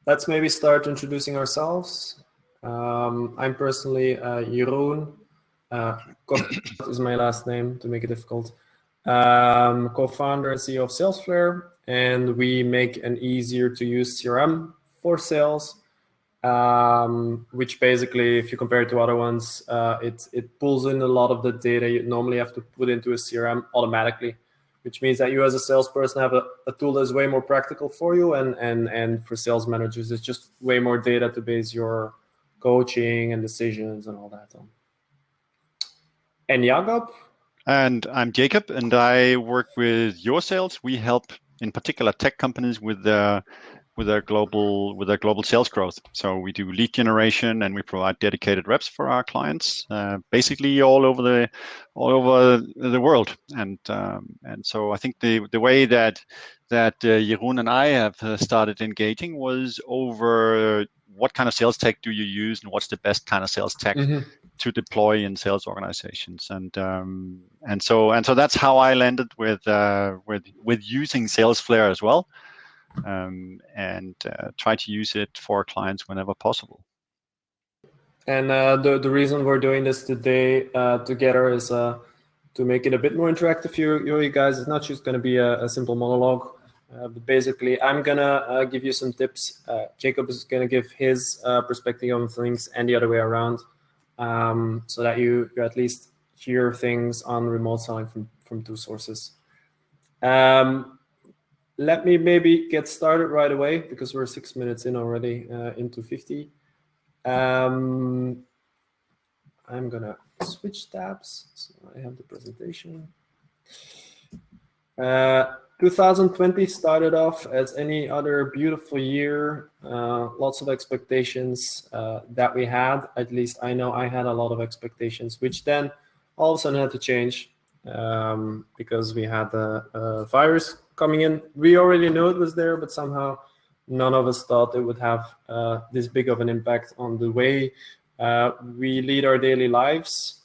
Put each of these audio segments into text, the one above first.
let's maybe start introducing ourselves. I'm personally Jeroen. Corthout is my last name to make it difficult. Co-founder and CEO of Salesflare, and we make an easier to use CRM for sales, which basically, if you compare it to other ones, it pulls in a lot of the data you normally have to put into a CRM automatically, which means that you as a salesperson have a tool that is way more practical for you, and for sales managers, it's just way more data to base your coaching and decisions and all that on. And Jakob? And I'm Jakob, and I work with YourSales. We help, in particular, tech companies with their global sales growth. So we do lead generation, and we provide dedicated reps for our clients, basically all over the world. And so I think the way that Jeroen and I have started engaging was over what kind of sales tech do you use, and what's the best kind of sales tech to deploy in sales organizations, and so that's how I landed with using Salesflare as well, and try to use it for clients whenever possible. And the reason we're doing this today together is to make it a bit more interactive for you guys. It's not just going to be a simple monologue. But basically, I'm going to give you some tips. Jakob is going to give his perspective on things, and the other way around, so that you at least hear things on remote selling from two sources. Let me maybe get started right away, because we're 6 minutes in already into 50. I'm going to switch tabs, so I have the presentation. 2020 started off as any other beautiful year. Lots of expectations that we had. At least I know I had a lot of expectations, which then all of a sudden had to change because we had the virus coming in. We already knew it was there, but somehow none of us thought it would have this big of an impact on the way we lead our daily lives.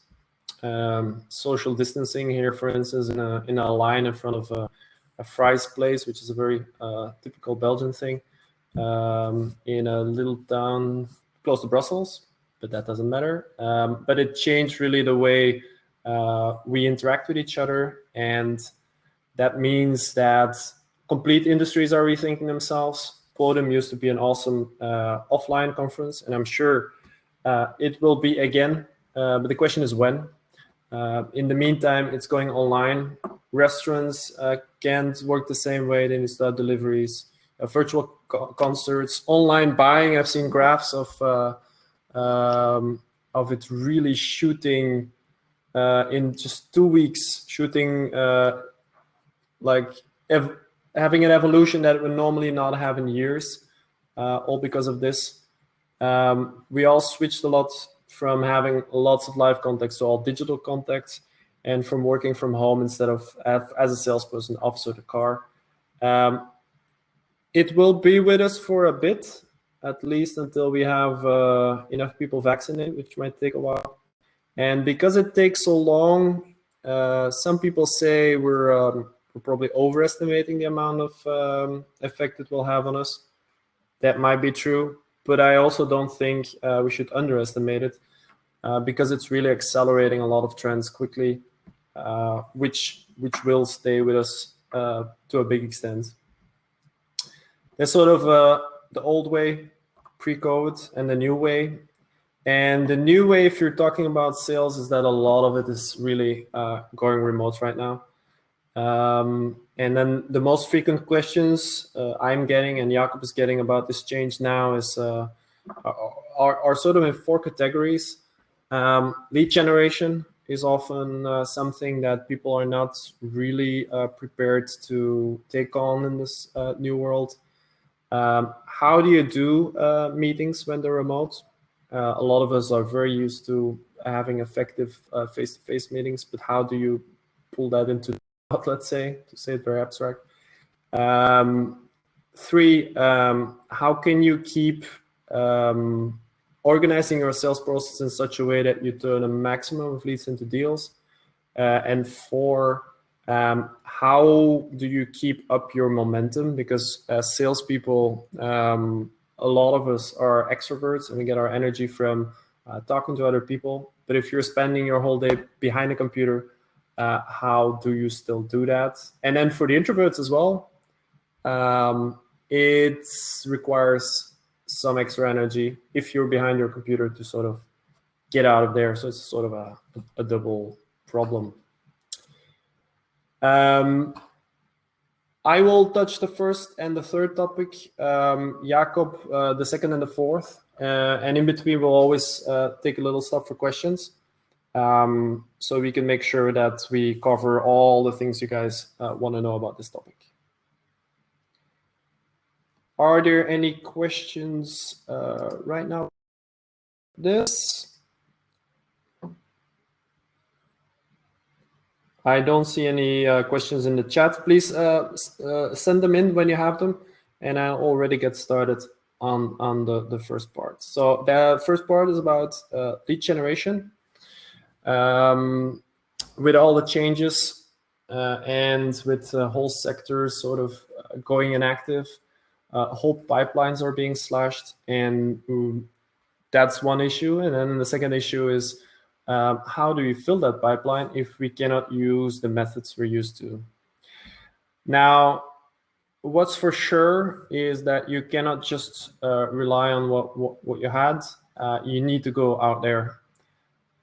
Social distancing here, for instance, in a line in front of a fries place, which is a very typical Belgian thing, in a little town close to Brussels, but that doesn't matter. But it changed really the way we interact with each other, and that means that complete industries are rethinking themselves. Podim used to be an awesome offline conference, and I'm sure it will be again, but the question is when. In the meantime, it's going online. Restaurants can't work the same way. They need to start deliveries, virtual concerts, online buying. I've seen graphs of it really shooting in just 2 weeks, shooting having an evolution that would normally not have in years, all because of this. We all switched a lot from having lots of live contacts to all digital contacts, and from working from home instead of as a salesperson opposite the car. It will be with us for a bit, at least until we have enough people vaccinated, which might take a while. And because it takes so long, some people say we're probably overestimating the amount of effect it will have on us. That might be true, but I also don't think we should underestimate it, because it's really accelerating a lot of trends quickly, which will stay with us to a big extent. There's sort of the old way, pre-COVID, and the new way. And the new way, if you're talking about sales, is that a lot of it is really going remote right now. And then the most frequent questions I'm getting and Jakob is getting about this change now is are sort of in 4 categories. Lead generation is often something that people are not really prepared to take on in this new world. How do you do meetings when they're remote? A lot of us are very used to having effective face-to-face meetings, but how do you pull that into, let's say, to say it very abstract? 3, how can you keep organizing your sales process in such a way that you turn a maximum of leads into deals? And 4, how do you keep up your momentum? Because as salespeople, a a lot of us are extroverts and we get our energy from talking to other people. But if you're spending your whole day behind a computer, how do you still do that? And then for the introverts as well, it requires some extra energy if you're behind your computer to sort of get out of there. So it's sort of a double problem. I will touch the first and the third topic, Jakob, the second and the fourth. And in between, we'll always take a little stop for questions. So we can make sure that we cover all the things you guys want to know about this topic. Are there any questions right now? I don't see any questions in the chat. Please send them in when you have them, and I'll already get started on the first part. So the first part is about lead generation. With all the changes and with the whole sector sort of going inactive, whole pipelines are being slashed, and that's one issue. And then the second issue is how do we fill that pipeline if we cannot use the methods we're used to? Now, what's for sure is that you cannot just rely on what you had. You need to go out there.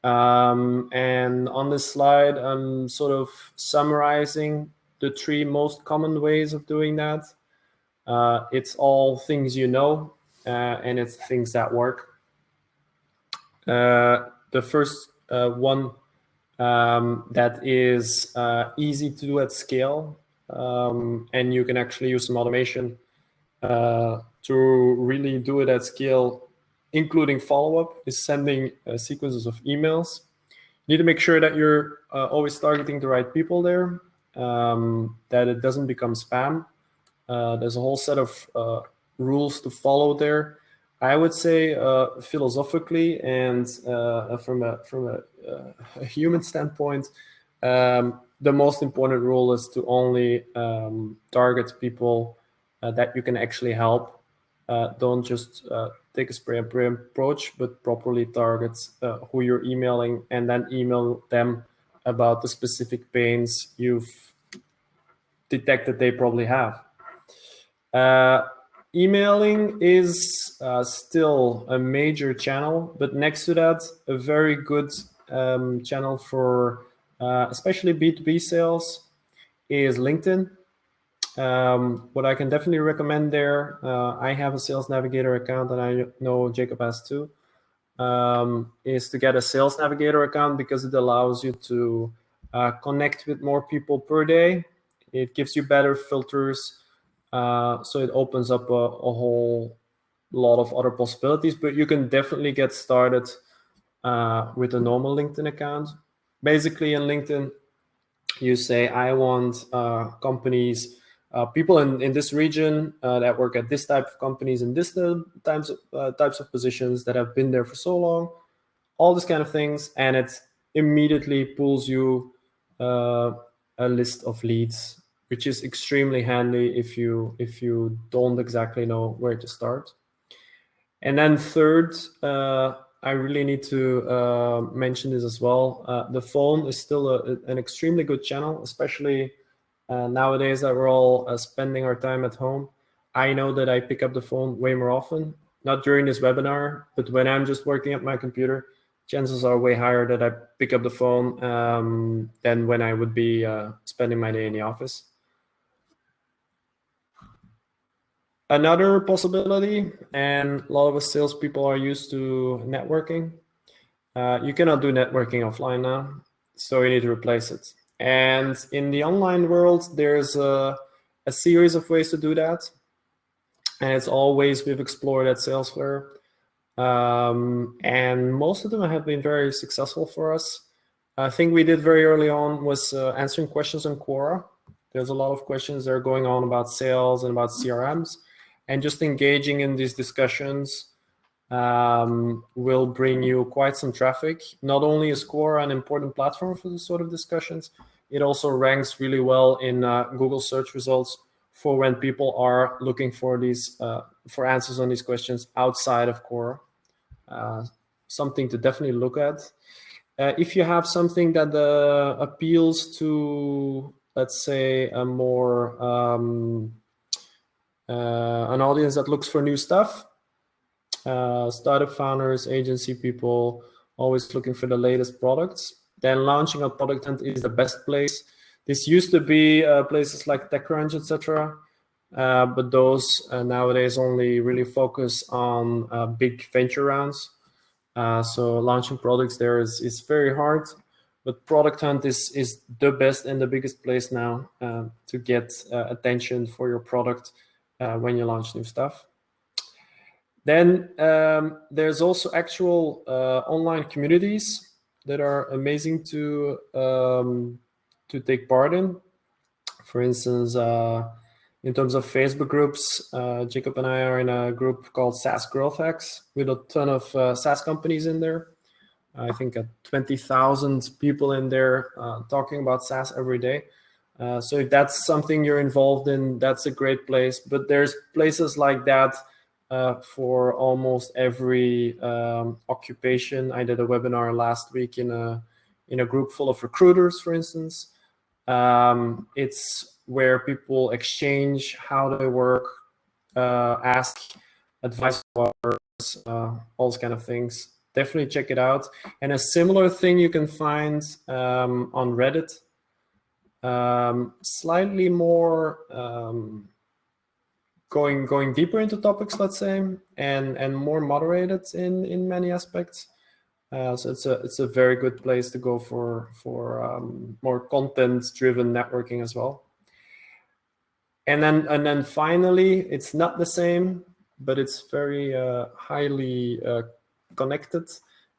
And on this slide, I'm sort of summarizing the 3 most common ways of doing that. It's all things you know, and it's things that work. The first one that is easy to do at scale, and you can actually use some automation to really do it at scale, including follow-up, is sending sequences of emails. You need to make sure that you're always targeting the right people there, that it doesn't become spam. There's a whole set of rules to follow there. I would say philosophically and from a human standpoint, the most important rule is to only target people that you can actually help. Don't just take a spray and pray approach, but properly target who you're emailing, and then email them about the specific pains you've detected they probably have. Emailing is still a major channel, but next to that, a very good channel for especially B2B sales is LinkedIn. What I can definitely recommend there, I have a Sales Navigator account, and I know Jakob has too, is to get a Sales Navigator account because it allows you to connect with more people per day. It gives you better filters. So it opens up a whole lot of other possibilities, but you can definitely get started with a normal LinkedIn account. Basically in LinkedIn, you say, I want companies, people in this region that work at this type of companies and this types of positions that have been there for so long, all these kind of things, and it immediately pulls you a list of leads, which is extremely handy if you don't exactly know where to start. And then third, I really need to mention this as well. The phone is still an extremely good channel, especially nowadays that we're all spending our time at home. I know that I pick up the phone way more often, not during this webinar, but when I'm just working at my computer, chances are way higher that I pick up the phone than when I would be spending my day in the office. Another possibility, and a lot of us salespeople are used to networking. You cannot do networking offline now, so you need to replace it. And in the online world, there's a series of ways to do that. And it's all ways we've explored at Salesflare. And most of them have been very successful for us. I think we did very early on was answering questions on Quora. There's a lot of questions that are going on about sales and about CRMs. And just engaging in these discussions will bring you quite some traffic. Not only is Quora an important platform for this sort of discussions, it also ranks really well in Google search results for when people are looking for these for answers on these questions outside of core. Something to definitely look at. If you have something that appeals to, let's say, a more an audience that looks for new stuff, startup founders, agency people, always looking for the latest products, then launching a product hunt is the best place. This used to be places like TechCrunch, etc. But those nowadays only really focus on big venture rounds. So launching products there is very hard, but Product Hunt is the best and the biggest place now to get attention for your product when you launch new stuff. Then there's also actual online communities that are amazing to take part in. For instance, in terms of Facebook groups, Jakob and I are in a group called SaaS Growth Hacks with a ton of SaaS companies in there. I think 20,000 people in there talking about SaaS every day. So if that's something you're involved in, that's a great place. But there's places like that for almost every occupation. I did a webinar last week in a group full of recruiters, for instance. It's where people exchange how they work, ask advice for others, all those kind of things. Definitely check it out. And a similar thing you can find on Reddit, slightly more going deeper into topics, let's say, and more moderated in many aspects. So it's a very good place to go for more content-driven networking as well. And then finally, it's not the same, but it's very highly connected,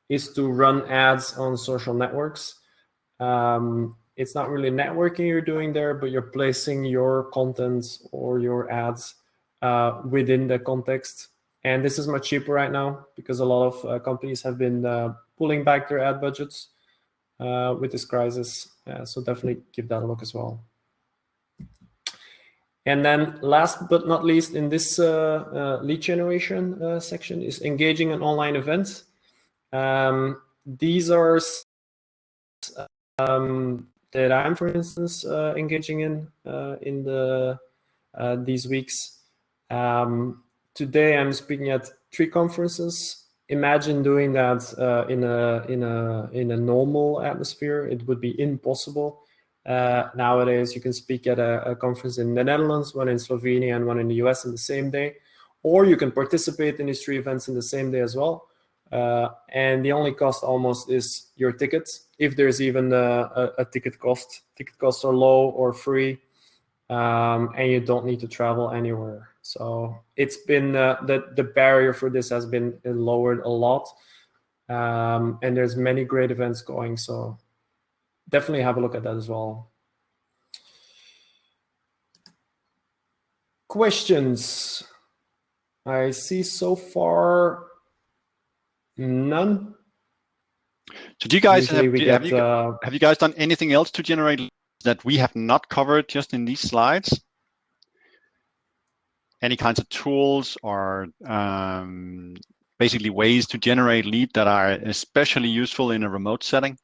is to run ads on social networks. It's not really networking you're doing there, but you're placing your content or your ads within the context. And this is much cheaper right now because a lot of companies have been pulling back their ad budgets with this crisis. So definitely give that a look as well. And then last but not least in this lead generation section is engaging in online events. These are that I'm, for instance, engaging in these weeks. Today I'm speaking at 3 conferences. Imagine doing that in a normal atmosphere. It would be impossible. Nowadays, you can speak at a conference in the Netherlands, one in Slovenia, and one in the US in the same day. Or you can participate in these 3 events in the same day as well. And the only cost almost is your tickets, if there's even a ticket cost. Ticket costs are low or free, and you don't need to travel anywhere. So it's been the barrier for this has been lowered a lot, and there's many great events going. So definitely have a look at that as well. Questions? I see so far none. So do you guys have you guys done anything else to generate leads that we have not covered just in these slides? Any kinds of tools or basically ways to generate lead that are especially useful in a remote setting?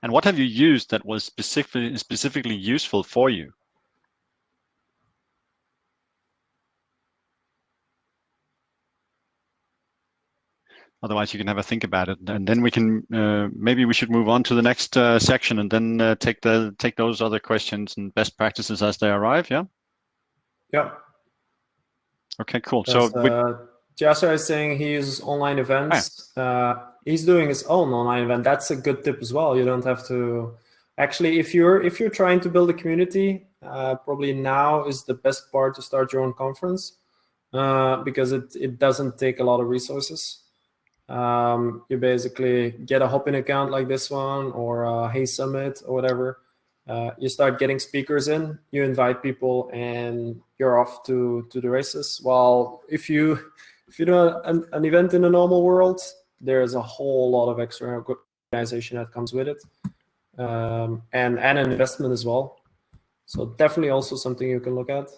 And what have you used that was specifically useful for you? Otherwise, you can have a think about it, and then we can maybe we should move on to the next section, and then take those other questions and best practices as they arrive. Yeah. Yeah. Okay. Cool. That's, so Jasper is saying he uses online events. He's doing his own online event. That's a good tip as well. You don't have to actually, if you're trying to build a community, probably now is the best part to start your own conference because it doesn't take a lot of resources. You basically get a Hopin account like this one or a Hey Summit or whatever. You start getting speakers in, you invite people, and you're off to the races. While if you do an event in the normal world, there's a whole lot of extra organization that comes with it, and an investment as well. So definitely also something you can look at.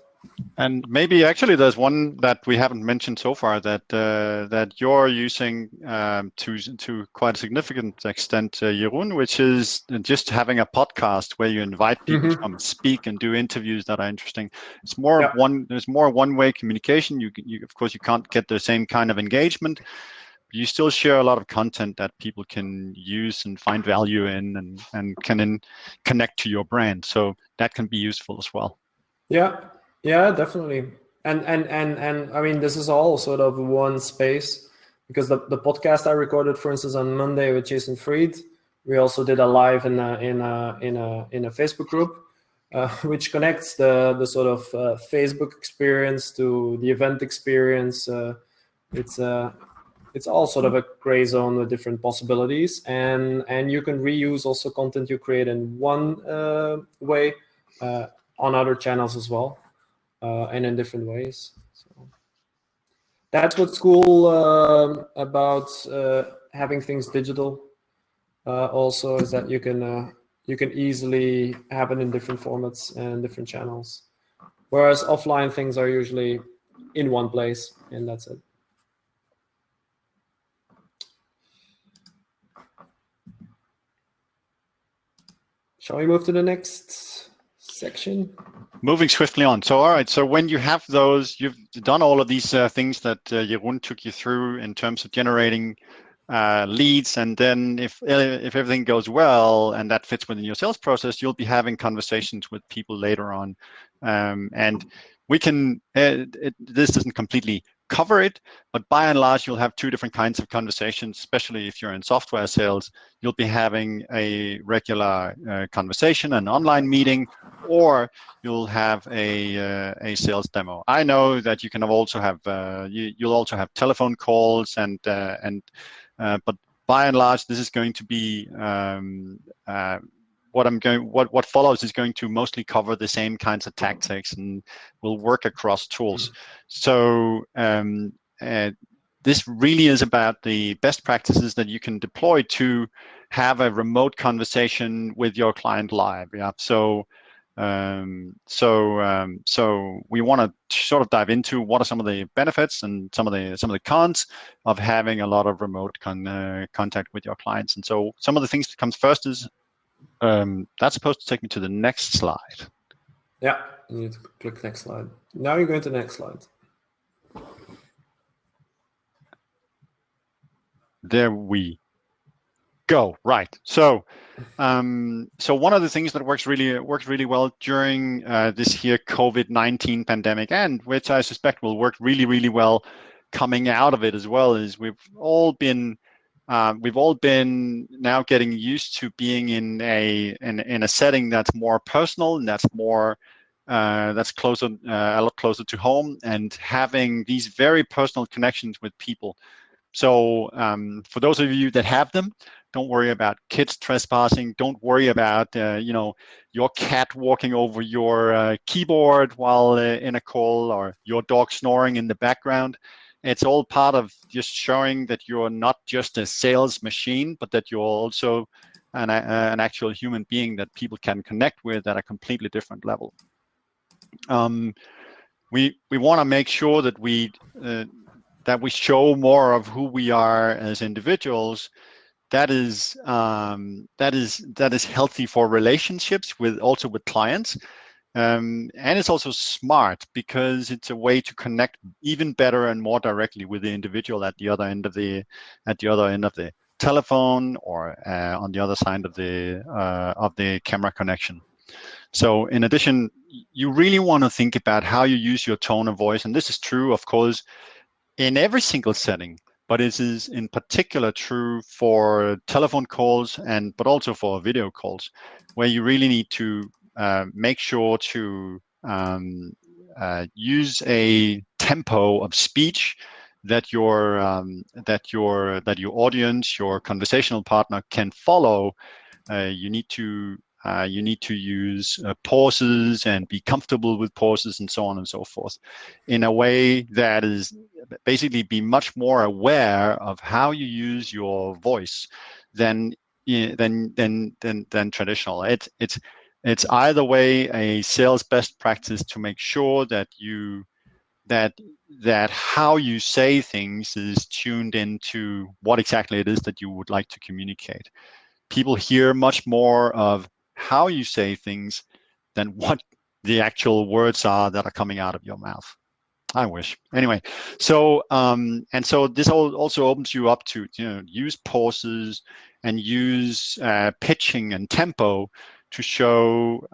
And maybe actually there's one that we haven't mentioned so far that that you're using to quite a significant extent, Jeroen, which is just having a podcast where you invite people to come and speak and do interviews that are interesting. It's more of there's more one-way communication. You of course you can't get the same kind of engagement. You still share a lot of content that people can use and find value in and can connect to your brand. So that can be useful as well. Yeah, definitely. And I mean, this is all sort of one space, because the podcast I recorded, for instance, on Monday with Jason Fried, we also did a live in a Facebook group, which connects the sort of Facebook experience to the event experience. It's all sort of a gray zone with different possibilities, and you can reuse also content you create in one way on other channels as well. And in different ways. So that's what's cool about having things digital. Also, is that you can easily have it in different formats and different channels, whereas offline things are usually in one place, and that's it. Shall we move to the next section? Moving swiftly on. So, all right. So when you have those, you've done all of these things that Jeroen took you through in terms of generating leads, and then if everything goes well and that fits within your sales process, you'll be having conversations with people later on, and we can. This doesn't completely cover it, but by and large, you'll have two different kinds of conversations. Especially if you're in software sales, you'll be having a regular conversation, an online meeting, or you'll have a sales demo. I know that you can also have you'll also have telephone calls but by and large, this is going to be what follows is going to mostly cover the same kinds of tactics and will work across tools. So this really is about the best practices that you can deploy to have a remote conversation with your client live. Yeah. So we want to sort of dive into what are some of the benefits and some of the cons of having a lot of remote contact with your clients. And so some of the things that comes first is that's supposed to take me to the next slide. Yeah, you need to click next slide. Now you're going to the next slide. There we go. Right. So one of the things that works really well during this here COVID-19 pandemic, and which I suspect will work really well coming out of it as well, is we've all been now getting used to being in a setting that's more personal and that's more that's closer a lot closer to home, and having these very personal connections with people. So for those of you that have them, don't worry about kids trespassing. Don't worry about your cat walking over your keyboard while in a call, or your dog snoring in the background. It's all part of just showing that you're not just a sales machine, but that you're also an actual human being that people can connect with at a completely different level. We want to make sure that we show more of who we are as individuals. That is healthy for relationships with clients, and it's also smart because it's a way to connect even better and more directly with the individual at the other end of the telephone, or on the other side of the camera connection. So in addition, you really want to think about how you use your tone of voice, and this is true, of course, in every single setting, but it is in particular true for telephone calls but also for video calls, where you really need to make sure to use a tempo of speech that your audience, your conversational partner, can follow. You need to use pauses and be comfortable with pauses and so on and so forth, in a way that is basically be much more aware of how you use your voice than traditional. It's It's either way a sales best practice to make sure that that how you say things is tuned into what exactly it is that you would like to communicate. People hear much more of how you say things than what the actual words are that are coming out of your mouth. I wish. Anyway, so and so this also opens you up to use pauses and use pitching and tempo to show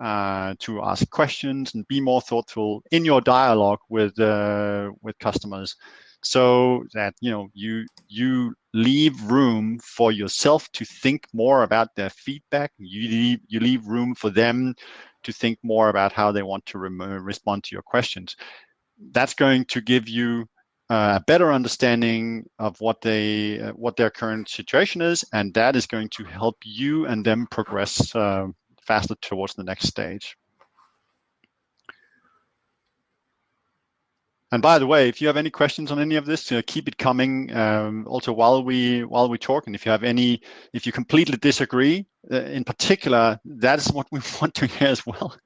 to ask questions and be more thoughtful in your dialogue with customers, so that you leave room for yourself to think more about their feedback. You leave room for them to think more about how they want to respond to your questions. That's going to give you a better understanding of what their current situation is, and that is going to help you and them progress faster towards the next stage. And by the way, if you have any questions on any of this, keep it coming. Also, while we talk, and if you completely disagree, in particular, that is what we want to hear as well.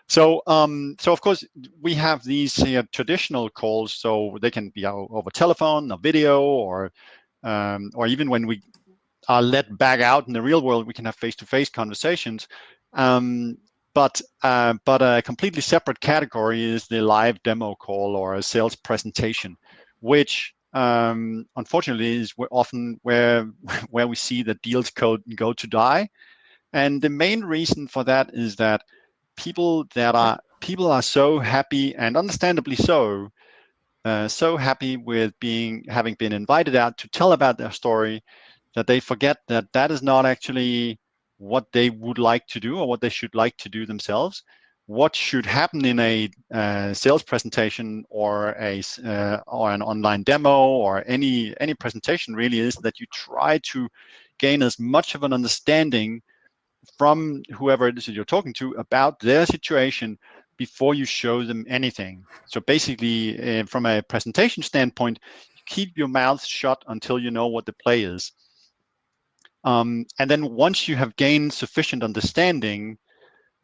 So of course, we have these traditional calls, so they can be over telephone, or video, or even when we are let back out in the real world, we can have face-to-face conversations. But a completely separate category is the live demo call or a sales presentation, which unfortunately is often where we see that deals go to die. And the main reason for that is that people are so happy, and understandably so, so happy with having been invited out to tell about their story, that they forget that that is not actually what they would like to do or what they should like to do themselves. What should happen in a sales presentation or an online demo or any presentation really is that you try to gain as much of an understanding from whoever it is that you're talking to about their situation before you show them anything. So basically, from a presentation standpoint, you keep your mouth shut until you know what the play is. And then once you have gained sufficient understanding,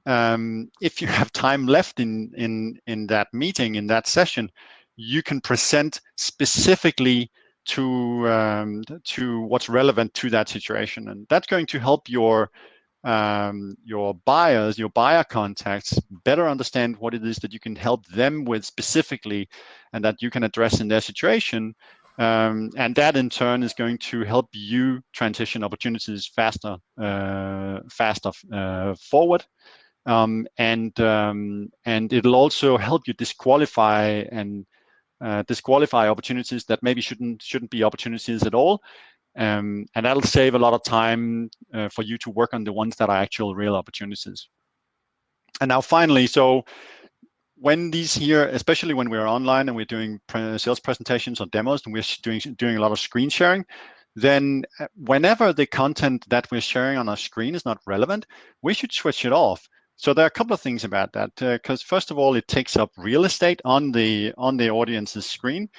if you have time left in that meeting, in that session, you can present specifically to what's relevant to that situation, and that's going to help your buyer contacts better understand what it is that you can help them with specifically, and that you can address in their situation. And that in turn is going to help you transition opportunities faster forward. And it'll also help you disqualify opportunities that maybe shouldn't be opportunities at all. And that'll save a lot of time for you to work on the ones that are actual real opportunities. And now finally, so when these here, especially when we're online and we're doing sales presentations or demos, and we're doing a lot of screen sharing, then whenever the content that we're sharing on our screen is not relevant, we should switch it off. So there are a couple of things about that, because first of all, it takes up real estate on the audience's screen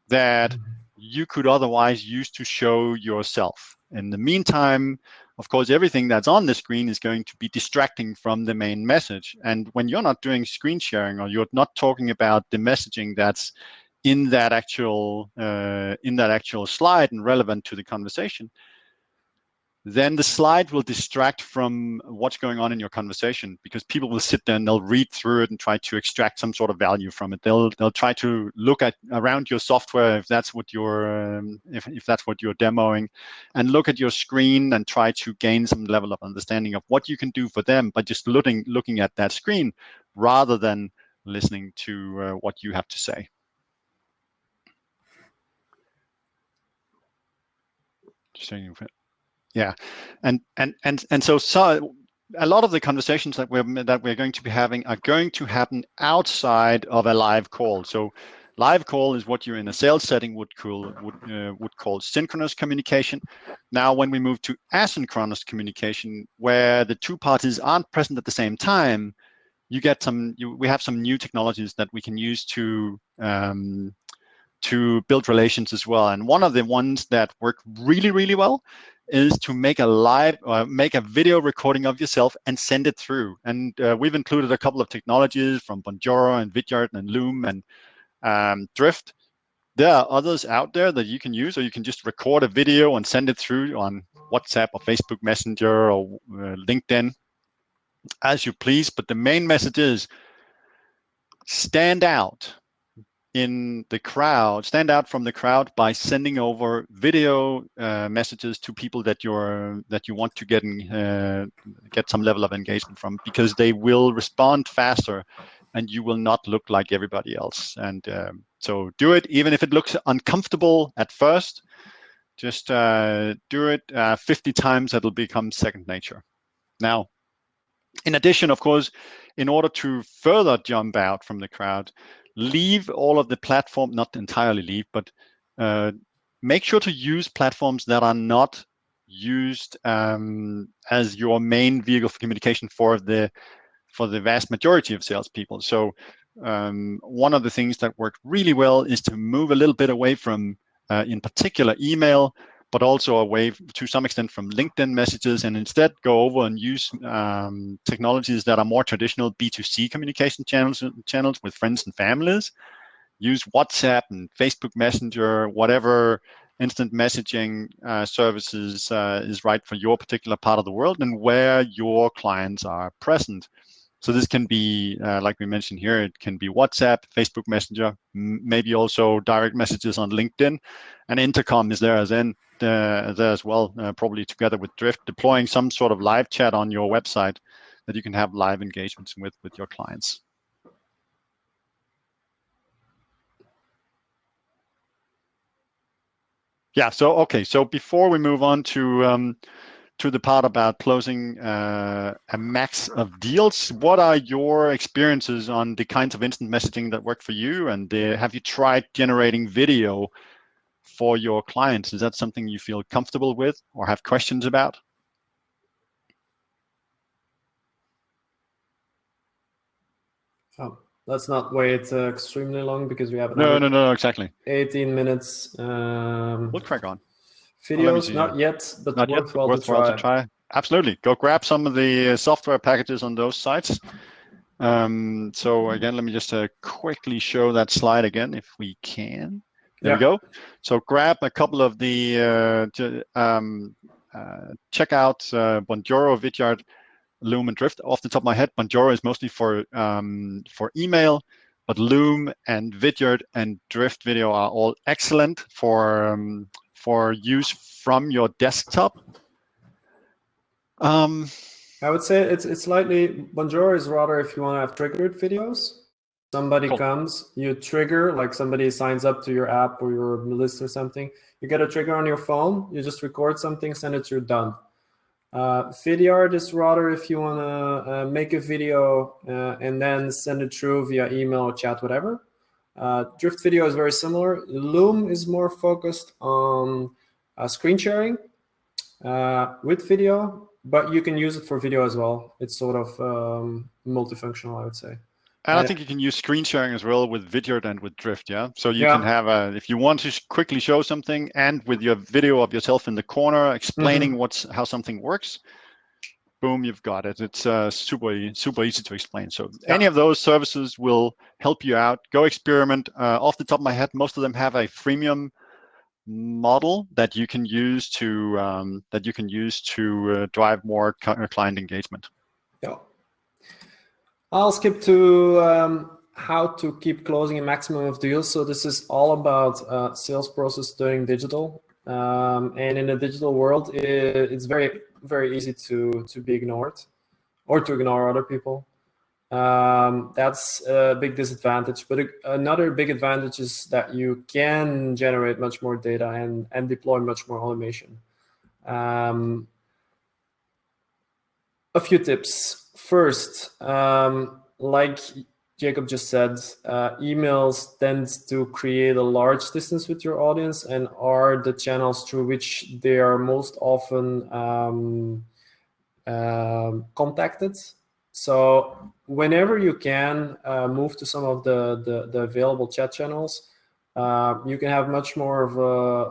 that you could otherwise use to show yourself. In the meantime, of course, everything that's on the screen is going to be distracting from the main message. And when you're not doing screen sharing, or you're not talking about the messaging that's in that actual slide and relevant to the conversation, then the slide will distract from what's going on in your conversation, because people will sit there and they'll read through it and try to extract some sort of value from it. They'll try to look around your software if that's what you're if that's what you're demoing, and look at your screen and try to gain some level of understanding of what you can do for them by just looking at that screen rather than listening to what you have to say. Yeah, and so a lot of the conversations that we're going to be having are going to happen outside of a live call. So live call is what you in a sales setting would call synchronous communication. Now, when we move to asynchronous communication, where the two parties aren't present at the same time, we have some new technologies that we can use to to build relations as well. And one of the ones that work really, really well is to make a video recording of yourself and send it through. And we've included a couple of technologies from Bonjoro and Vidyard and Loom and Drift. There are others out there that you can use, or you can just record a video and send it through on WhatsApp or Facebook Messenger or LinkedIn, as you please. But the main message is stand out in the crowd, stand out from the crowd by sending over video messages to people that you want to get some level of engagement from, because they will respond faster and you will not look like everybody else. And so do it, even if it looks uncomfortable at first. Just do it 50 times, it'll become second nature. Now, in addition, of course, in order to further jump out from the crowd, leave all of the platform, not entirely leave, but make sure to use platforms that are not used as your main vehicle for communication for the vast majority of salespeople. So one of the things that work really well is to move a little bit away from, in particular, email, but also away to some extent from LinkedIn messages, and instead go over and use technologies that are more traditional B2C communication channels with friends and families. Use WhatsApp and Facebook Messenger, whatever instant messaging services is right for your particular part of the world and where your clients are present. So this can be, like we mentioned here, it can be WhatsApp, Facebook Messenger, maybe also direct messages on LinkedIn, and Intercom is there as well, probably together with Drift, deploying some sort of live chat on your website that you can have live engagements with your clients. Yeah, so okay, so before we move on to the part about closing a max of deals, what are your experiences on the kinds of instant messaging that work for you? And have you tried generating video for your clients? Is that something you feel comfortable with or have questions about? Oh, let's not wait extremely long because we have No, exactly. 18 minutes. We'll crack on. Videos, not yet, but not worthwhile, yet, but worthwhile to try. Absolutely. Go grab some of the software packages on those sites. So again, let me just quickly show that slide again, if we can. There we go. So grab a couple of the, check out Bonjoro, Vidyard, Loom, and Drift. Off the top of my head, Bonjoro is mostly for email, but Loom and Vidyard and Drift video are all excellent for use from your desktop. I would say it's slightly, Bonjoro is rather if you want to have triggered videos. Somebody comes, you trigger, like somebody signs up to your app or your list or something. You get a trigger on your phone, you just record something, send it, you're done. Vidyard is rather if you want to make a video and then send it through via email or chat, whatever. Drift video is very similar. Loom is more focused on screen sharing with video, but you can use it for video as well. It's sort of multifunctional, I would say. And I think you can use screen sharing as well with Vidyard and with Drift, yeah? So you can have if you want to quickly show something and with your video of yourself in the corner explaining how something works, boom, you've got it. It's super easy to explain. So any of those services will help you out. Go experiment. Off the top of my head, most of them have a freemium model that you can use to drive more client engagement. Yeah. I'll skip to how to keep closing a maximum of deals. So this is all about sales process during digital. And in a digital world, it's very, very easy to be ignored or to ignore other people. That's a big disadvantage. But another big advantage is that you can generate much more data and deploy much more automation. A few tips. First, like Jakob just said, emails tend to create a large distance with your audience and are the channels through which they are most often contacted. So whenever you can move to some of the available chat channels, You can have much more of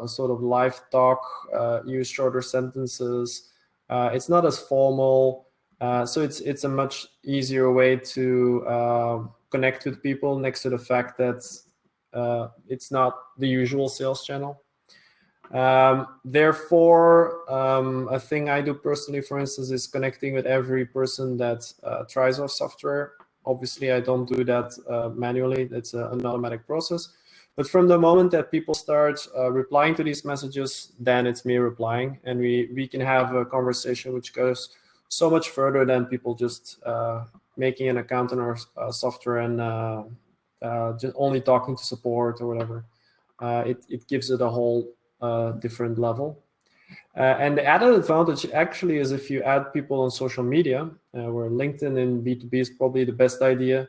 a sort of live talk, use shorter sentences. It's not as formal, so it's a much easier way to connect with people, next to the fact that it's not the usual sales channel. Therefore, a thing I do personally, for instance, is connecting with every person that tries our software. Obviously, I don't do that manually. It's an automatic process. But from the moment that people start replying to these messages, then it's me replying, and we can have a conversation which goes so much further than people just making an account on our software and just only talking to support or whatever. It gives it a whole different level. And the added advantage actually is if you add people on social media, where LinkedIn in B2B is probably the best idea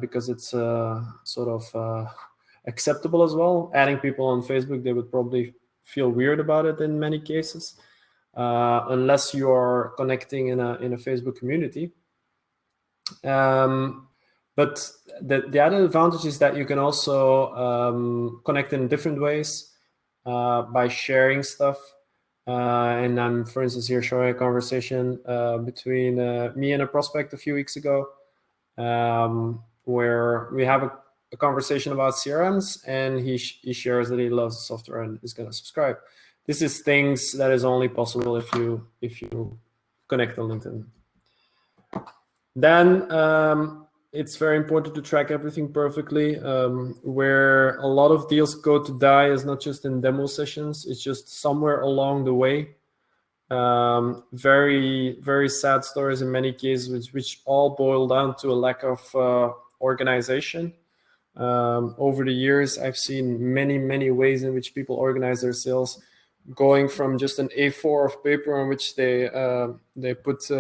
because it's sort of acceptable as well. Adding people on Facebook, they would probably feel weird about it in many cases, unless you are connecting in a Facebook community. But the other advantage is that you can also connect in different ways by sharing stuff. And I'm, for instance, here showing a conversation between me and a prospect a few weeks ago, where we have a conversation about CRMs, and he shares that he loves the software and is going to subscribe. This is things that is only possible if you connect on LinkedIn. Then it's very important to track everything perfectly. Where a lot of deals go to die is not just in demo sessions, it's just somewhere along the way. Very, very sad stories in many cases, which all boil down to a lack of organization. Over the years, I've seen many ways in which people organize their sales, going from just an A4 of paper on which they put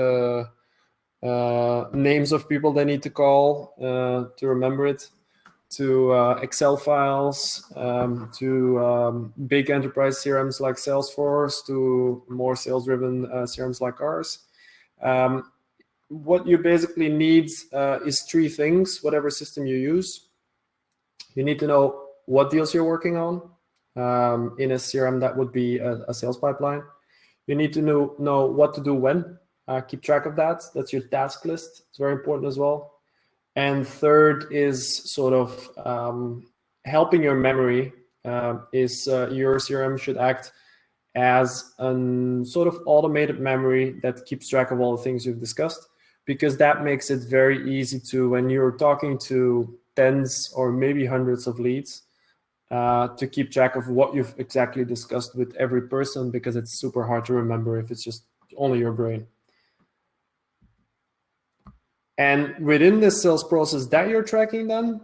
names of people they need to call to remember it, to Excel files, to big enterprise CRMs like Salesforce, to more sales-driven CRMs like ours. What you basically need is three things, whatever system you use. You need to know what deals you're working on. In a CRM, that would be a sales pipeline. You need to know what to do when. Keep track of that. That's your task list. It's very important as well. And third is sort of helping your memory. Your CRM should act as a sort of automated memory that keeps track of all the things you've discussed, because that makes it very easy to, when you're talking to tens or maybe hundreds of leads, to keep track of what you've exactly discussed with every person, because it's super hard to remember if it's just only your brain. And within this sales process that you're tracking then,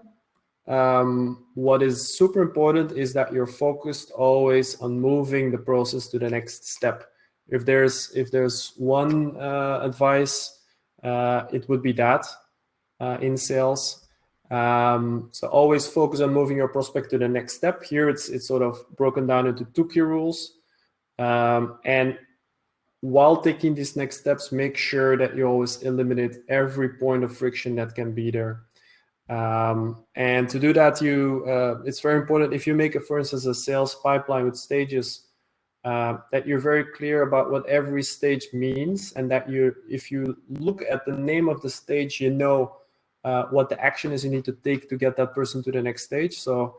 what is super important is that you're focused always on moving the process to the next step. If there's one advice, it would be that in sales. So always focus on moving your prospect to the next step. Here it's sort of broken down into two key rules. And while taking these next steps, make sure that you always eliminate every point of friction that can be there. And to do that, it's very important if you make, for instance, a sales pipeline with stages, that you're very clear about what every stage means, and that if you look at the name of the stage, you know what the action is you need to take to get that person to the next stage. So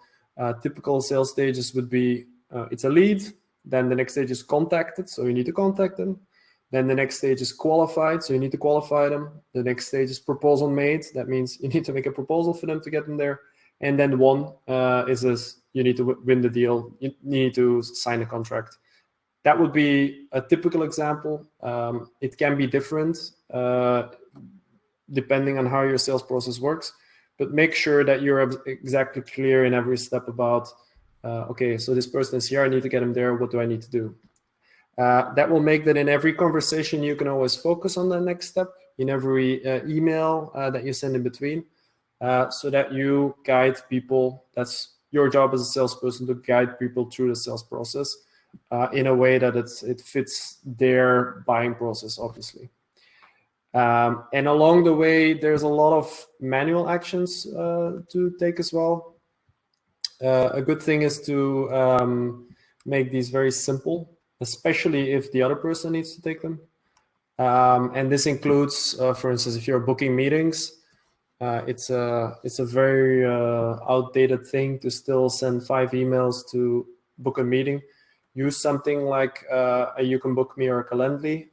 typical sales stages would be, it's a lead, then the next stage is contacted, so you need to contact them. Then the next stage is qualified, so you need to qualify them. The next stage is proposal made. That means you need to make a proposal for them to get them there. And then one is you need to win the deal. You need to sign a contract. That would be a typical example. It can be different depending on how your sales process works, but make sure that you're exactly clear in every step about, okay, so this person is here, I need to get him there, what do I need to do? That will make that in every conversation you can always focus on the next step, in every email that you send in between, so that you guide people. That's your job as a salesperson, to guide people through the sales process in a way that it fits their buying process, obviously. And along the way, there's a lot of manual actions to take as well. a good thing is to make these very simple, especially if the other person needs to take them. And this includes, for instance, if you're booking meetings, it's a very outdated thing to still send 5 emails to book a meeting. Use something like a You Can Book Me or a Calendly.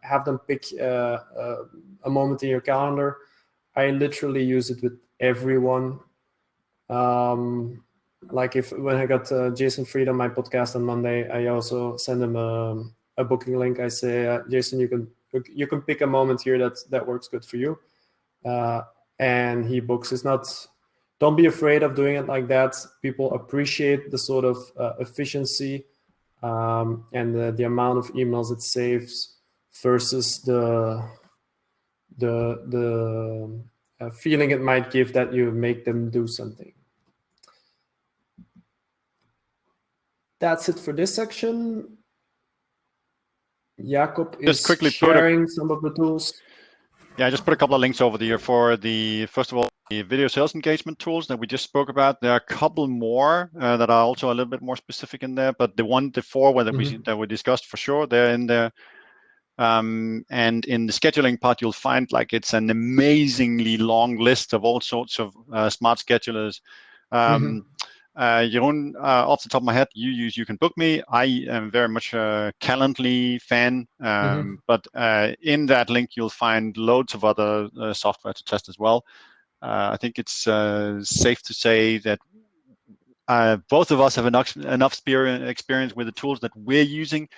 Have them pick a moment in your calendar. I literally use it with everyone. Like when I got Jason Fried on my podcast on Monday, I also send him a booking link. I say, Jason, you can pick a moment here that works good for you. And he books. Don't be afraid of doing it like that. People appreciate the sort of efficiency and the amount of emails it saves versus the feeling it might give that you make them do something. That's it for this section. Jakob is sharing some of the tools. Yeah, I just put a couple of links over here for first of all, the video sales engagement tools that we just spoke about. There are a couple more that are also a little bit more specific in there, but the 4 that we discussed for sure, they're in there. And in the scheduling part, you'll find like it's an amazingly long list of all sorts of smart schedulers. Jeroen, off the top of my head, You Can Book Me. I am very much a Calendly fan, but in that link, you'll find loads of other software to test as well. I think it's safe to say that both of us have enough experience with the tools that we're using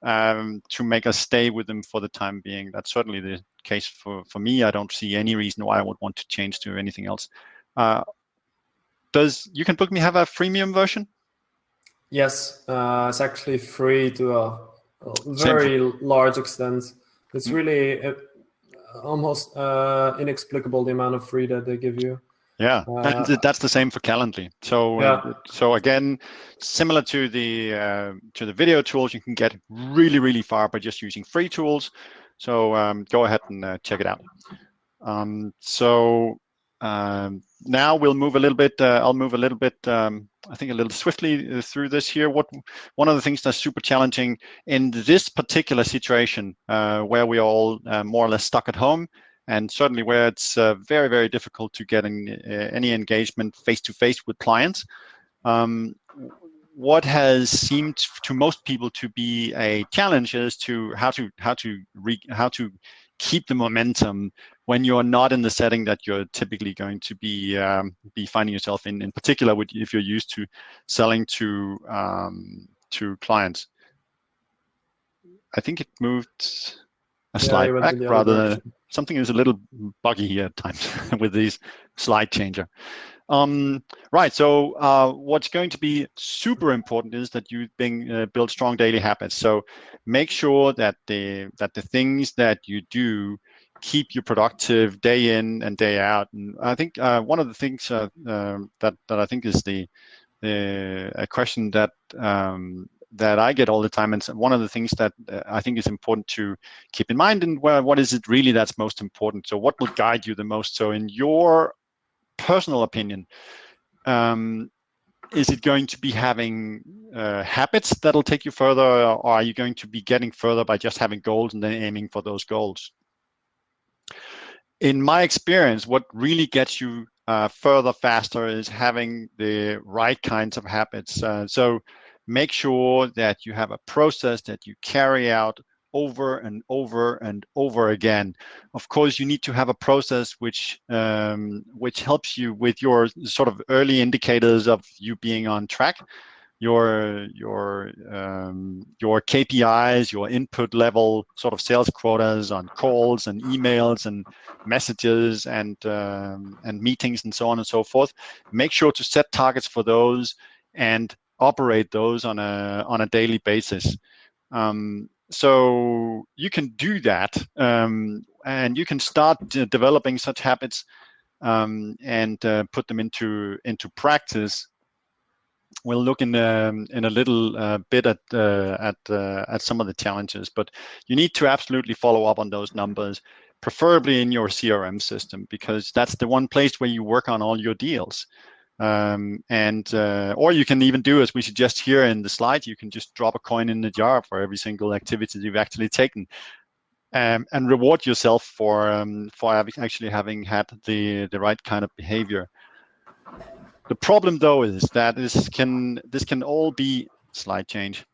to make us stay with them for the time being. That's certainly the case for me. I don't see any reason why I would want to change to anything else. Does You Can Book Me have a freemium version? Yes, it's actually free to a very large extent. It's really almost inexplicable the amount of free that they give you. Yeah, that's the same for Calendly. So, so again, similar to the video tools, you can get really, really far by just using free tools. So go ahead and check it out. Now we'll move a little bit. I'll move a little bit. I think a little swiftly through this here. One of the things that's super challenging in this particular situation, where we are all more or less stuck at home, and certainly where it's very, very difficult to get any engagement face-to-face with clients. What has seemed to most people to be a challenge is how to keep the momentum when you're not in the setting that you're typically going to be finding yourself in particular if you're used to selling to clients. I think it moved a slide back rather than something is a little buggy here at times with these slide changer. Right, so what's going to be super important is that you build strong daily habits. So make sure that the things that you do keep you productive day in and day out. And I think one of the things that I think is a question that I get all the time, and one of the things that I think is important to keep in mind, and what is it really that's most important? So what will guide you the most? So in your personal opinion, is it going to be having habits that'll take you further, or are you going to be getting further by just having goals and then aiming for those goals? In my experience, what really gets you further faster is having the right kinds of habits. So make sure that you have a process that you carry out over and over and over again. Of course, you need to have a process which helps you with your sort of early indicators of you being on track. Your KPIs, your input level sort of sales quotas on calls and emails and messages and meetings and so on and so forth. Make sure to set targets for those and operate those on a daily basis. So you can do that, and you can start developing such habits and put them into practice. We'll look in a little bit at some of the challenges, but you need to absolutely follow up on those numbers, preferably in your CRM system, because that's the one place where you work on all your deals. Or you can even do as we suggest here in the slide. You can just drop a coin in the jar for every single activity you've actually taken, and reward yourself for actually having had the right kind of behavior. The problem though is that this can all be slide change.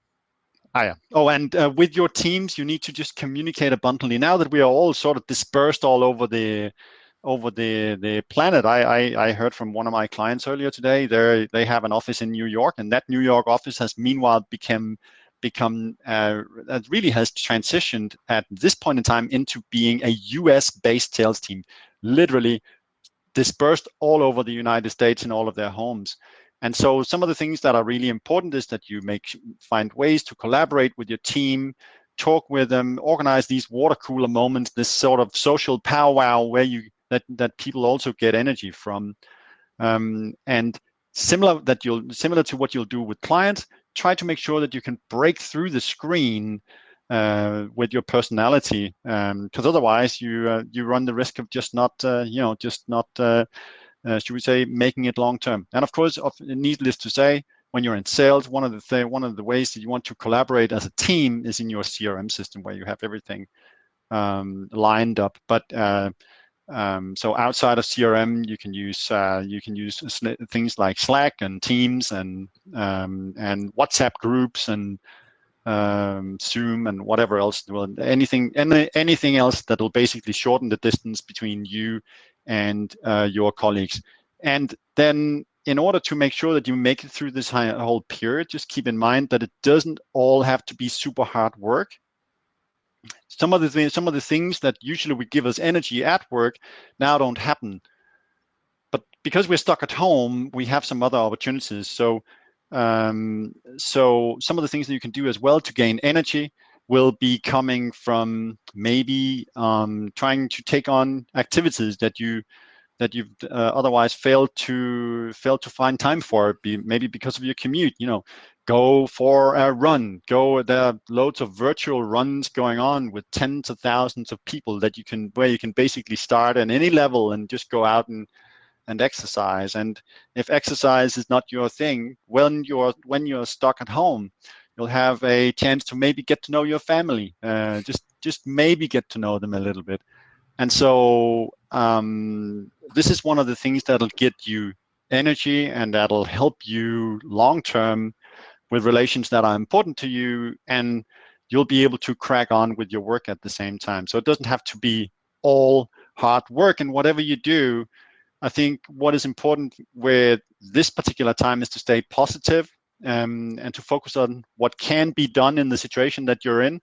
Yeah. Oh, and with your teams, you need to just communicate abundantly. Now that we are all sort of dispersed all over the planet, I heard from one of my clients earlier today. They have an office in New York, and that New York office has meanwhile become really has transitioned at this point in time into being a US-based sales team, literally dispersed all over the United States in all of their homes. And so some of the things that are really important is that you find ways to collaborate with your team, talk with them, organize these water cooler moments, this sort of social powwow where that people also get energy from. And similar to what you'll do with clients, try to make sure that you can break through the screen with your personality, because otherwise you run the risk of just not should we say making it long term. And of course, needless to say, when you're in sales, one of the ways that you want to collaborate as a team is in your CRM system, where you have everything lined up. But so outside of CRM, you can use things like Slack and Teams and WhatsApp groups and Zoom and whatever else. Well, anything else that will basically shorten the distance between you and your colleagues. And then, in order to make sure that you make it through this whole period, just keep in mind that it doesn't all have to be super hard work. Some of the things that usually would give us energy at work now don't happen. But because we're stuck at home, we have some other opportunities. So some of the things that you can do as well to gain energy will be coming from maybe trying to take on activities that you've otherwise failed to find time for, maybe because of your commute. Go for a run. There are loads of virtual runs going on with tens of thousands of people where you can basically start at any level and just go out and exercise. And if exercise is not your thing, when you're stuck at home, you'll have a chance to maybe get to know your family, just maybe get to know them a little bit. And so this is one of the things that'll get you energy and that'll help you long term with relations that are important to you, and you'll be able to crack on with your work at the same time. So it doesn't have to be all hard work. And whatever you do, I think what is important with this particular time is to stay positive, and to focus on what can be done in the situation that you're in,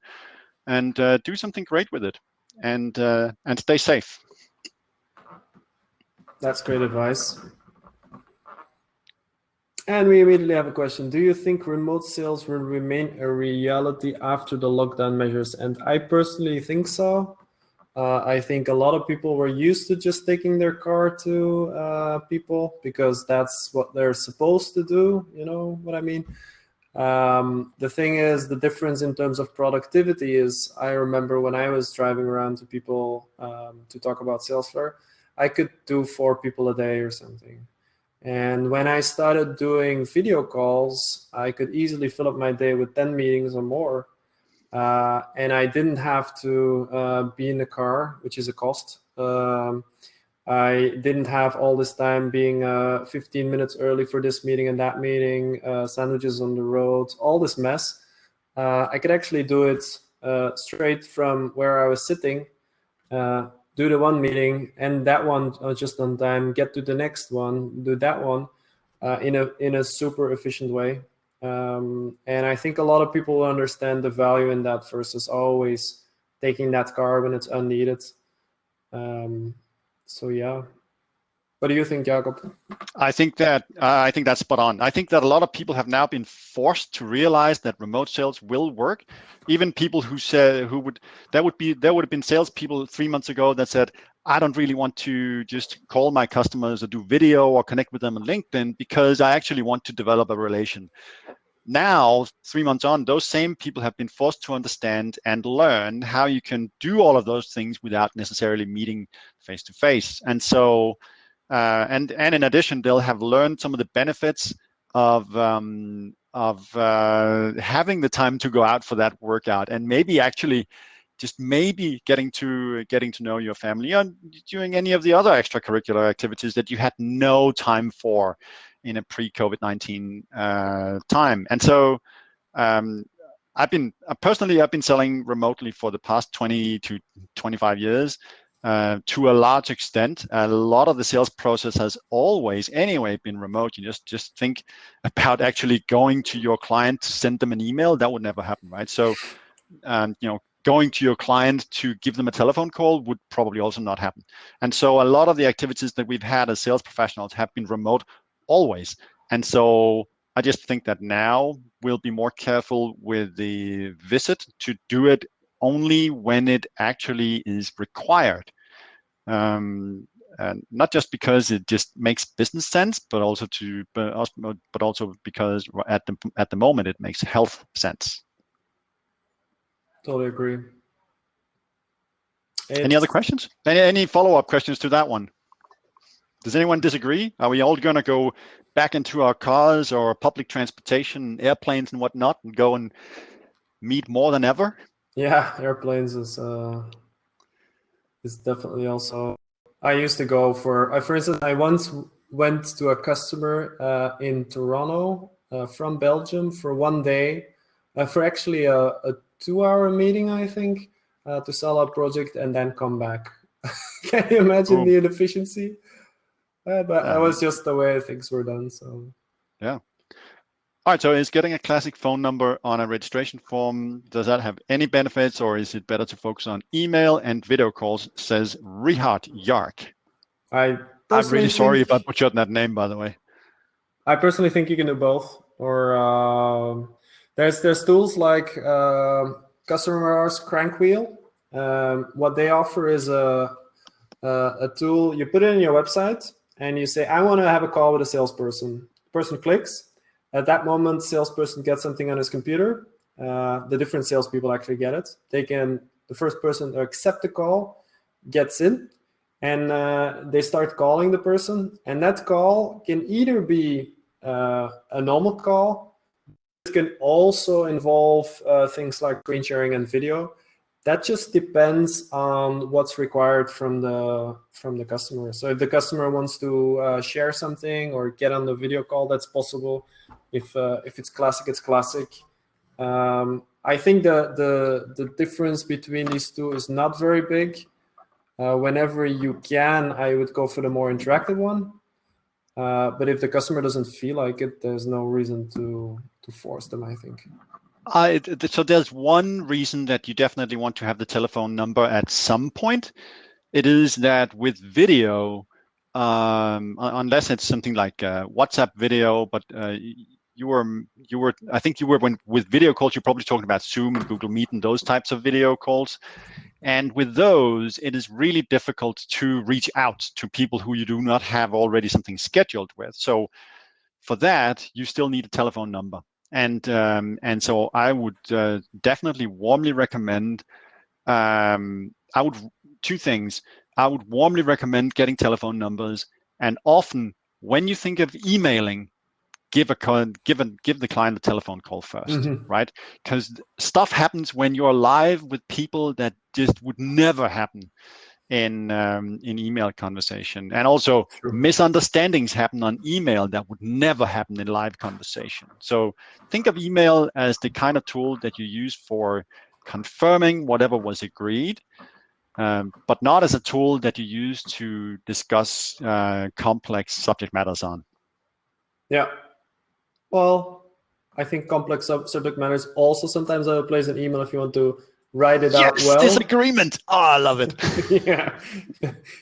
and do something great with it, and stay safe. That's great advice. And we immediately have a question. Do you think remote sales will remain a reality after the lockdown measures? And I personally think so. I think a lot of people were used to just taking their car to people because that's what they're supposed to do. You know what I mean? The thing is, the difference in terms of productivity is, I remember when I was driving around to people to talk about Salesflare, I could do 4 people a day or something. And when I started doing video calls, I could easily fill up my day with 10 meetings or more. And I didn't have to be in the car, which is a cost. I didn't have all this time being 15 minutes early for this meeting and that meeting, sandwiches on the road, all this mess. I could actually do it straight from where I was sitting, do the one meeting, and that one just on time, get to the next one, do that one in a super efficient way. And I think a lot of people will understand the value in that versus always taking that car when it's unneeded. So yeah. What do you think, Jakob? I think that's spot on. I think that a lot of people have now been forced to realize that remote sales will work. Even people who would have been salespeople 3 months ago that said, I don't really want to just call my customers or do video or connect with them on LinkedIn because I actually want to develop a relation. Now, 3 months on, those same people have been forced to understand and learn how you can do all of those things without necessarily meeting face to face. And so and in addition, they'll have learned some of the benefits of having the time to go out for that workout, and maybe actually just maybe getting to know your family, or doing any of the other extracurricular activities that you had no time for in a pre-COVID-19 time. And so I've been selling remotely for the past 20 to 25 years. To a large extent, a lot of the sales process has always anyway been remote. You just think about actually going to your client to send them an email. That would never happen, right? So, going to your client to give them a telephone call would probably also not happen. And so a lot of the activities that we've had as sales professionals have been remote always. And so I just think that now we'll be more careful with the visit, to do it only when it actually is required. And not just because it just makes business sense, but also because at the moment it makes health sense. Totally agree. Any other questions? Any follow-up questions to that one? Does anyone disagree? Are we all going to go back into our cars or public transportation, airplanes and whatnot, and go and meet more than ever? Yeah, airplanes is definitely also. I used to go for instance, I once went to a customer in Toronto from Belgium for one day for actually a 2-hour meeting, I think, to sell a project and then come back. Can you imagine the inefficiency? But that was just the way things were done. So yeah. All right, so is getting a classic phone number on a registration form, does that have any benefits, or is it better to focus on email and video calls, says Rihard Yark? I'm really sorry if I butchered that name, by the way. I personally think you can do both. Or there's tools like Customer's Crankwheel. What they offer is a tool. You put it in your website and you say, I want to have a call with a salesperson. The person clicks. At that moment, salesperson gets something on his computer. The different salespeople actually get it. The first person to accept the call gets in, and they start calling the person. And that call can either be a normal call. It can also involve things like screen sharing and video. That just depends on what's required from the customer. So if the customer wants to share something or get on the video call, that's possible. If it's classic, it's classic. I think the difference between these two is not very big. Whenever you can, I would go for the more interactive one. But if the customer doesn't feel like it, there's no reason to force them, I think. So there's one reason that you definitely want to have the telephone number at some point. It is that with video, unless it's something like WhatsApp video, but I think with video calls, you're probably talking about Zoom and Google Meet and those types of video calls. And with those, it is really difficult to reach out to people who you do not have already something scheduled with. So for that, you still need a telephone number. And so I would definitely warmly recommend. Two things. I would warmly recommend getting telephone numbers, and often when you think of emailing, give the client a telephone call first, right? Because stuff happens when you're live with people that just would never happen in email conversation, and also misunderstandings happen on email that would never happen in live conversation. So think of email as the kind of tool that you use for confirming whatever was agreed, but not as a tool that you use to discuss complex subject matters on. Yeah. Well, I think complex subject matters also sometimes have a place in email if you want to write it out well. Disagreement. Oh, I love it. Yeah.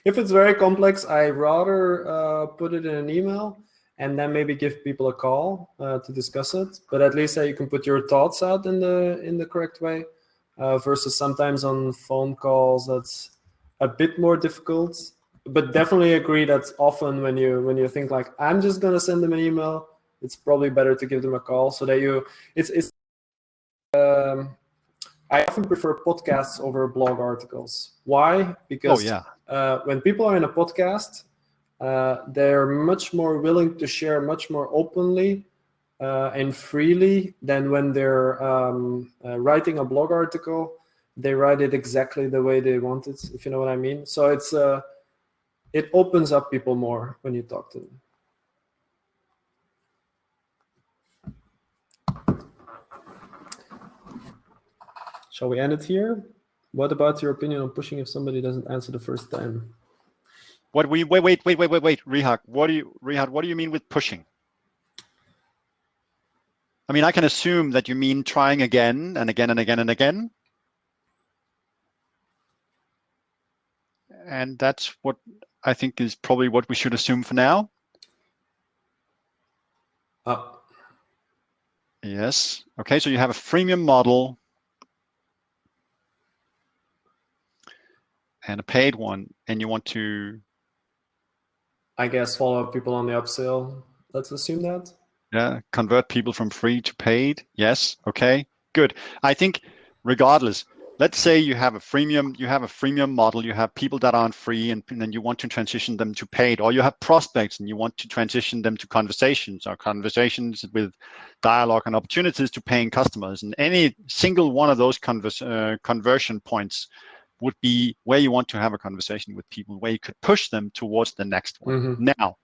If it's very complex, I rather put it in an email and then maybe give people a call to discuss it. But at least you can put your thoughts out in the correct way. Versus sometimes on phone calls, that's a bit more difficult. But definitely agree that often when you think like, I'm just gonna send them an email, it's probably better to give them a call so that I often prefer podcasts over blog articles. Why? Because when people are in a podcast, they're much more willing to share much more openly and freely than when they're writing a blog article. They write it exactly the way they want it, if you know what I mean. So it opens up people more when you talk to them. Shall we end it here? What about your opinion on pushing if somebody doesn't answer the first time? Wait, Rihad, what do you mean with pushing? I mean, I can assume that you mean trying again and again and again and again. And that's what I think is probably what we should assume for now. Yes. Okay, so you have a freemium model and a paid one, and you want to, I guess, follow up people on the upsell. Let's assume that. Yeah, convert people from free to paid. Yes. Okay, good. I think regardless, let's say you have a freemium model, you have people that aren't free, and then you want to transition them to paid, or you have prospects and you want to transition them to conversations, or conversations with dialogue and opportunities to paying customers. And any single one of those conversion points would be where you want to have a conversation with people, where you could push them towards the next one. Mm-hmm. Now,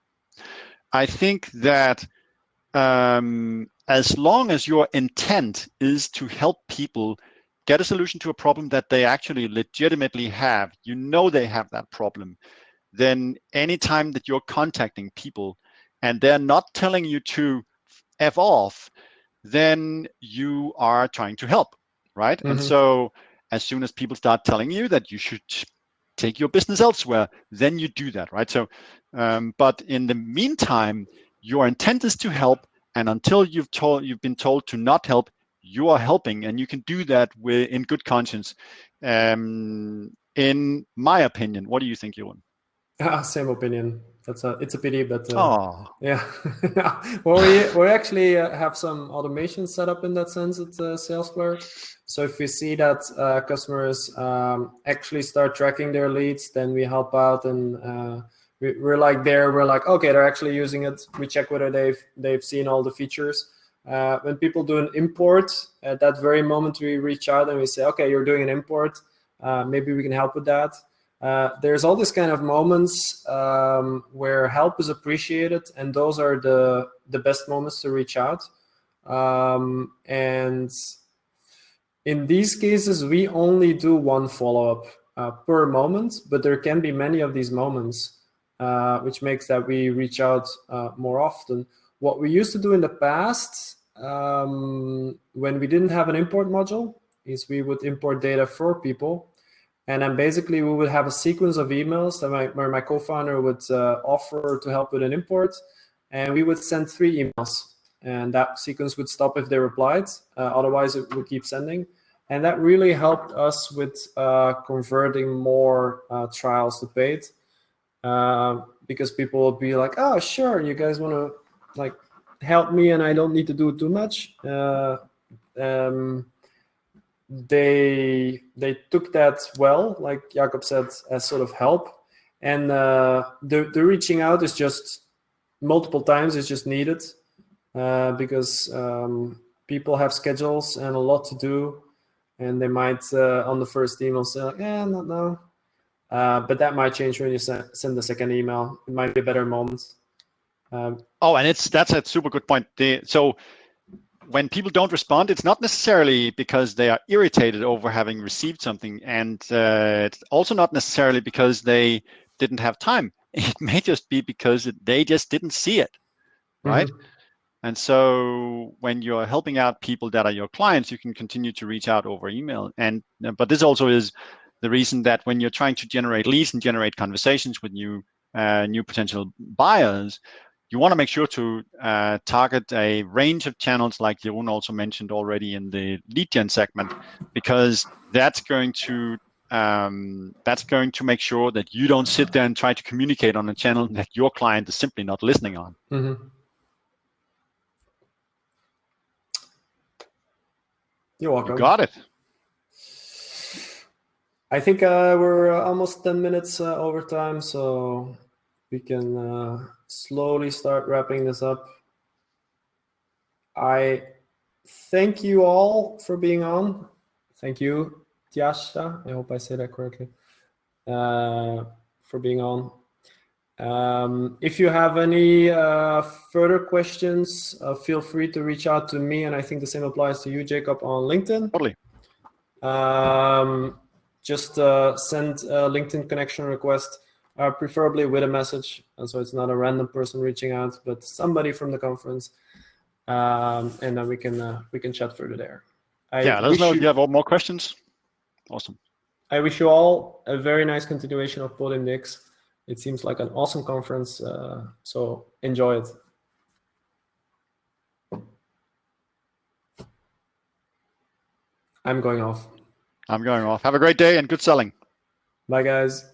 I think that as long as your intent is to help people get a solution to a problem that they actually legitimately have, you know they have that problem, then anytime that you're contacting people and they're not telling you to F off, then you are trying to help, right? Mm-hmm. And so as soon as people start telling you that you should take your business elsewhere, then you do that, right? So, but in the meantime, your intent is to help, and until you've been told to not help, you are helping, and you can do that in good conscience. In my opinion, what do you think, Jeroen? Same opinion. It's a pity, but yeah. Well, we actually have some automation set up in that sense at Salesflare. So if we see that customers actually start tracking their leads, then we help out, and we're like, okay, they're actually using it. We check whether they've seen all the features. When people do an import, at that very moment we reach out and we say, okay, you're doing an import. Maybe we can help with that. There's all these kind of moments where help is appreciated, and those are the best moments to reach out. And in these cases, we only do one follow-up per moment, but there can be many of these moments, which makes that we reach out more often. What we used to do in the past, when we didn't have an import module, is we would import data for people. And then basically we would have a sequence of emails that where my co-founder would offer to help with an import. And we would send 3 emails. And that sequence would stop if they replied. Otherwise, it would keep sending. And that really helped us with converting more trials to paid. Because people will be like, oh, sure, you guys want to like help me and I don't need to do too much. They took that well, like Jakob said, as sort of help. And the reaching out is just multiple times, it's just needed because people have schedules and a lot to do. And they might, on the first email, say, like, not now. But that might change when you send the second email. It might be a better moment. And that's a super good point. So when people don't respond, it's not necessarily because they are irritated over having received something, and it's also not necessarily because they didn't have time. It may just be because they just didn't see it, right? Mm-hmm. And so when you're helping out people that are your clients, you can continue to reach out over email. But this also is the reason that when you're trying to generate leads and generate conversations with new potential buyers, you want to make sure to target a range of channels, like Jeroen also mentioned already in the lead gen segment, because that's going to make sure that you don't sit there and try to communicate on a channel that your client is simply not listening on. Mm-hmm. You're welcome. You got it. I think we're almost 10 minutes over time, so we can slowly start wrapping this up. I thank you all for being on. Thank you, Tiasha. I hope I say that correctly. For being on. If you have any further questions, feel free to reach out to me, and I think the same applies to you, Jacob, on LinkedIn. Totally. Just send a LinkedIn connection request, preferably with a message, and so it's not a random person reaching out, but somebody from the conference, and then we can chat further there. Let us know if you have more questions. Awesome. I wish you all a very nice continuation of Podim Nix. It seems like an awesome conference, so enjoy it. I'm going off. I'm going off. Have a great day and good selling. Bye, guys.